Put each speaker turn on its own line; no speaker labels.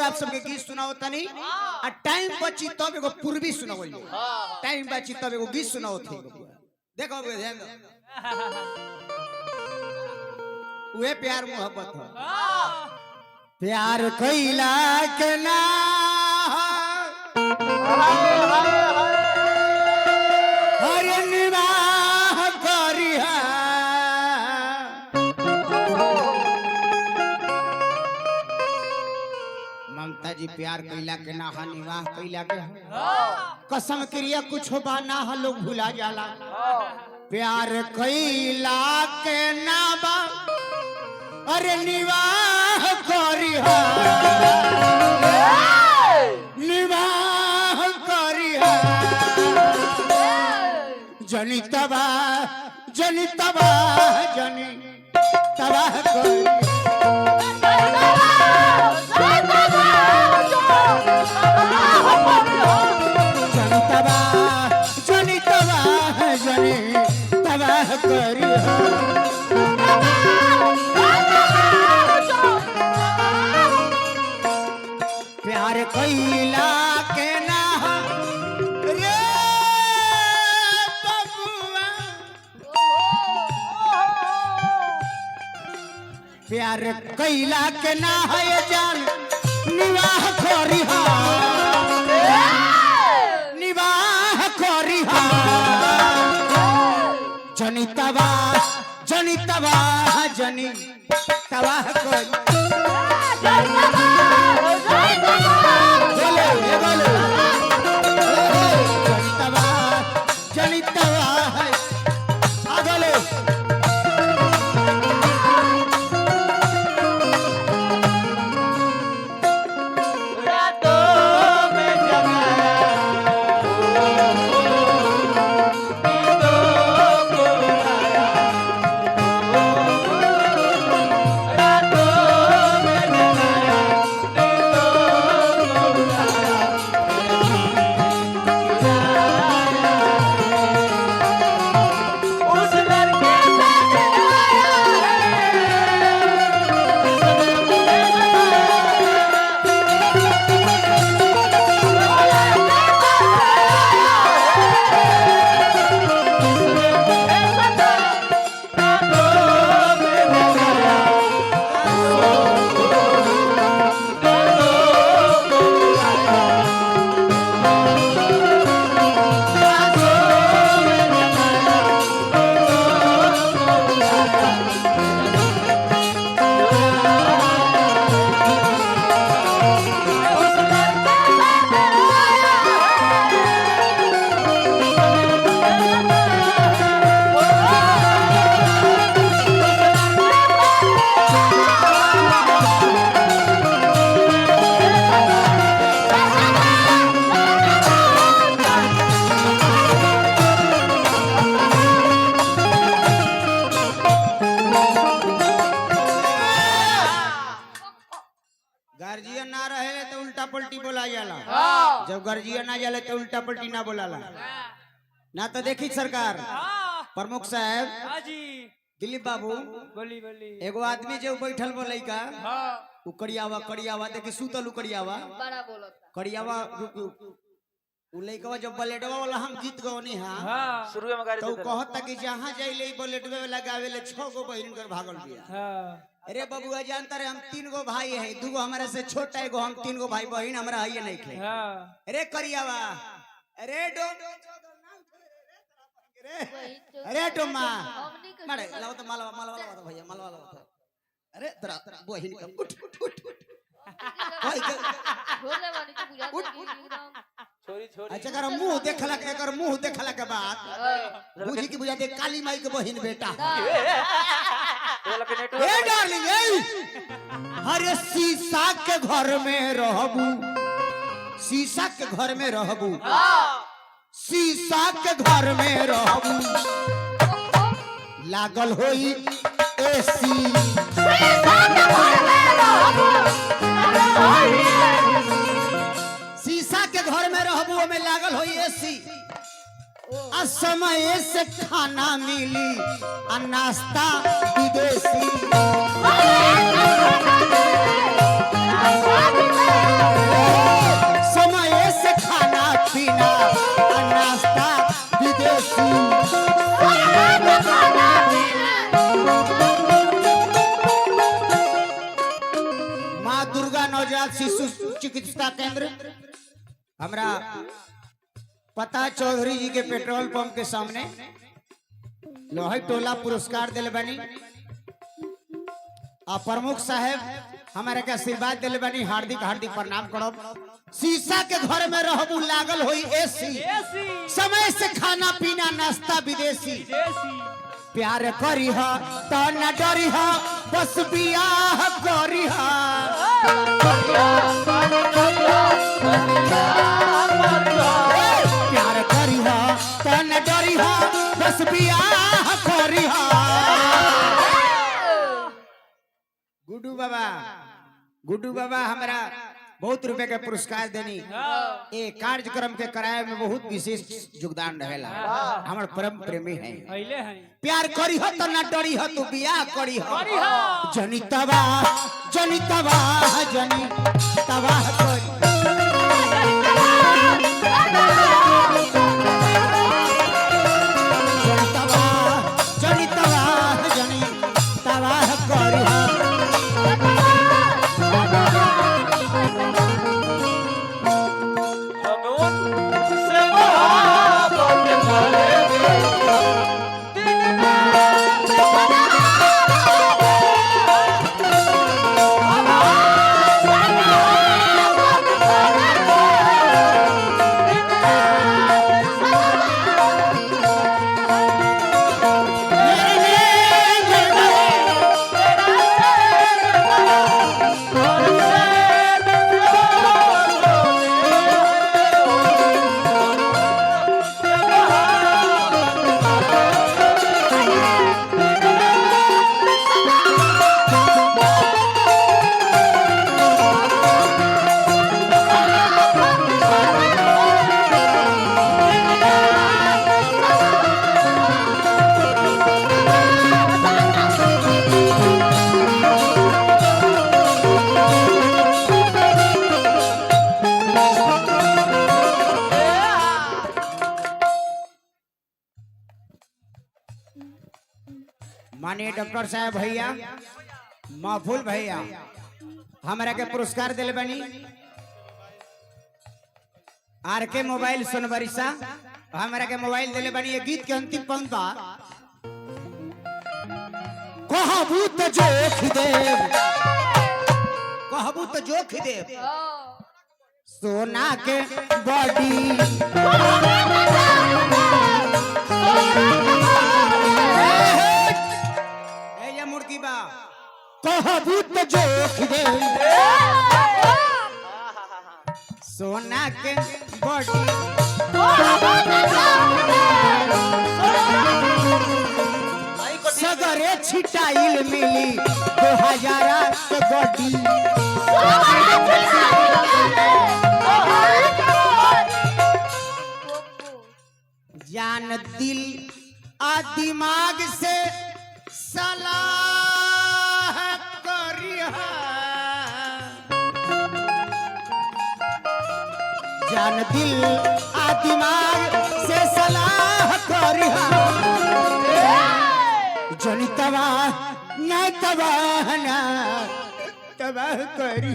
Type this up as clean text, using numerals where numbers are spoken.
आप सबके गीत सुनाओ तनी आ टाइम बची तब एगो पूर्वी सुनाओ टाइम बची तब एगो गीत सुनाओ थे देखो ध्यान दो वे प्यार मोहब्बत हो प्यार कइला के ना हर निवाह करिहा ममता जी प्यार कइला के ना निवाह कइला के कसम क्रिया कुछ बा ना लोग भुला जाला प्यार कइला के ना बा अरे निवाह करिहा निवाह करिहा जनी तबाह जनी तबाह करिहा प्यार कइला के ना रे बबुआ प्यार कइला के ना है जान निवाह करिहा निवाह करिहा जनी तबाह कर गार्जियन ना रहे तो उल्टा पलटी बोला जाला जब गार्जियन ना जाले तो उल्टा पलटी ना बोलाला ना तो देखी सरकार प्रमुख साहब दिलीप बाबू बोली एगो आदमी जो बैठल बोले का कड़ियावा देखी सुतल कड़ियावा कड़ियावा उ लइकवा जब ब्लेडवा वाला हम गीत गवनी हां शुरू में गाड़ी तो कहता कि जहां जाइले ब्लेडवे वाला गावेले 6 गो बहिन कर भागल बिया अरे बबुआ जानता रे हम 3 गो भाई है 2 गो हमारे से छोटा है गो हम 3 गो भाई बहन हमरा है नहीं खे अरे करियावा अरे डो अरे टोमा मारे लाओ तो मालवा तो भैया मालवा लाओ अरे तेरा बहन का उठ भाई बोले वाली तो बुझा छोरी अच्छा कर मुंह देखला के बाद बुझी की बुझा दे काली माई के बहन बेटा ए डार्लिंग अरे शीशा के घर में रहबू शीशा के घर में रहबू शीशा के घर में रहबू लागल होई एसी शीशा के घर में रहबू में लागल होई एसी आ समय से खाना मिली आ नाश्ता विदेशी चिकित्सा केंद्र हमरा पता चौधरी जी के पेट्रोल पंप के सामने लोही टोला पुरस्कार दिले बनी और प्रमुख साहब हमारे के आशीर्वाद दिले बनी। हार्दिक हार्दिक प्रणाम करो। शीशा के घर में रहबू लागल होई एसी, समय से खाना पीना नाश्ता विदेशी। प्यार करी हा तो न डरी हा, बस बियाह करी हा। प्यार करी हा तो न डरी हा, बस बियाह करी हा। गुड्डू बाबा हमरा बहुत रुपए का पुरस्कार देनी। ये कार्यक्रम के कराए में बहुत विशेष योगदान रहेला। हमार परम प्रेमी है। प्यार करी हो तो न डरी हो, तू बियाह करी हो। जनी तबाह जनी तबाह जनी तबाह करी। जनी तबाह जनी तबाह करी हो। माननीय डॉक्टर साहब भैया, महफूल भैया हमरा के पुरस्कार दिले बनी। आर के मोबाइल सोनबरिसा हमरा के मोबाइल दिले बनी। ये गीत के अंतिम पंक्ति कहबू तो जोख देव, कहबू तो जोख देव सोना के बॉडी। मुर्गी बा कहबू तो जोख दे सोना के बॉडी। सगरे छिटाइल मिली 2000 के बॉडी। जान दिल आ दिमाग से सलाह करिहा। जान दिल आ दिमाग से सलाह करिहा। जनी तबाह न तबाह न तबाह करी।